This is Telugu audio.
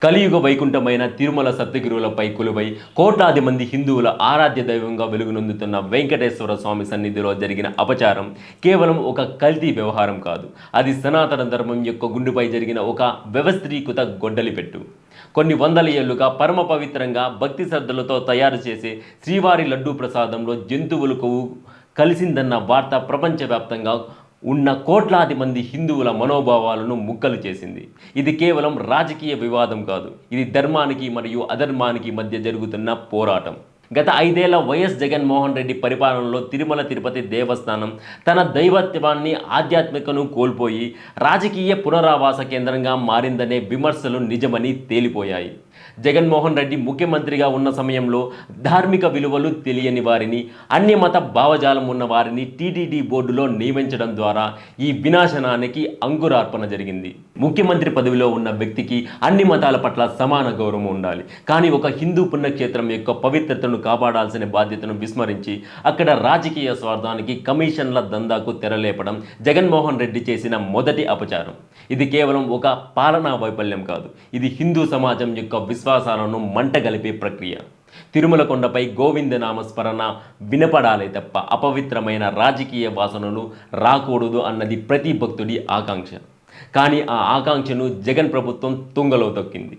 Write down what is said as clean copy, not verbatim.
కలియుగ వైకుంఠమైన తిరుమల సప్తగిరులపై కొలువై కోట్లాది మంది హిందువుల ఆరాధ్య దైవంగా వెలుగునొందుతున్న వెంకటేశ్వర స్వామి సన్నిధిలో జరిగిన అపచారం కేవలం ఒక కల్తీ వ్యవహారం కాదు. అది సనాతన ధర్మం యొక్క గుండెపై జరిగిన ఒక వ్యవస్థీకృత గొడ్డలిపెట్టు. కొన్ని వందల ఏళ్లుగా పరమ పవిత్రంగా భక్తి శ్రద్ధలతో తయారు చేసే శ్రీవారి లడ్డూ ప్రసాదంలో జంతువుల కొవ్వు కలిసిందన్న వార్త ప్రపంచవ్యాప్తంగా ఉన్న కోట్లాది మంది హిందువుల మనోభావాలను ముక్కలు చేసింది. ఇది కేవలం రాజకీయ వివాదం కాదు, ఇది ధర్మానికి మరియు అధర్మానికి మధ్య జరుగుతున్న పోరాటం. గత 5 ఏళ్ల వైఎస్ జగన్మోహన్ రెడ్డి పరిపాలనలో తిరుమల తిరుపతి దేవస్థానం తన దైవత్వాన్ని ఆధ్యాత్మికను కోల్పోయి రాజకీయ పునరావాస కేంద్రంగా మారిందనే విమర్శలు నిజమని తేలిపోయాయి. జగన్మోహన్ రెడ్డి ముఖ్యమంత్రిగా ఉన్న సమయంలో ధార్మిక విలువలు తెలియని వారిని, అన్ని మత భావజాలం ఉన్న వారిని టీటీడీ బోర్డులో నియమించడం ద్వారా ఈ వినాశనానికి అంకురార్పణ జరిగింది. ముఖ్యమంత్రి పదవిలో ఉన్న వ్యక్తికి అన్ని మతాల పట్ల సమాన గౌరవం ఉండాలి. కానీ ఒక హిందూ పుణ్యక్షేత్రం యొక్క పవిత్రతను కాపాడాల్సిన బాధ్యతను విస్మరించి అక్కడ రాజకీయ స్వార్థానికి, కమిషన్ల దందాకు తెరలేపడం జగన్మోహన్ రెడ్డి చేసిన మొదటి అపచారం. ఇది కేవలం ఒక పాలనా వైఫల్యం కాదు, ఇది హిందూ సమాజం యొక్క విశ్వాసాలను మంటగలిపే ప్రక్రియ. తిరుమల కొండపై గోవిందనామ స్మరణ వినపడాలే తప్ప అపవిత్రమైన రాజకీయ వాసనలు రాకూడదు అన్నది ప్రతి భక్తుడి ఆకాంక్ష. కానీ ఆ ఆకాంక్షను జగన్ ప్రభుత్వం తుంగలో తొక్కింది.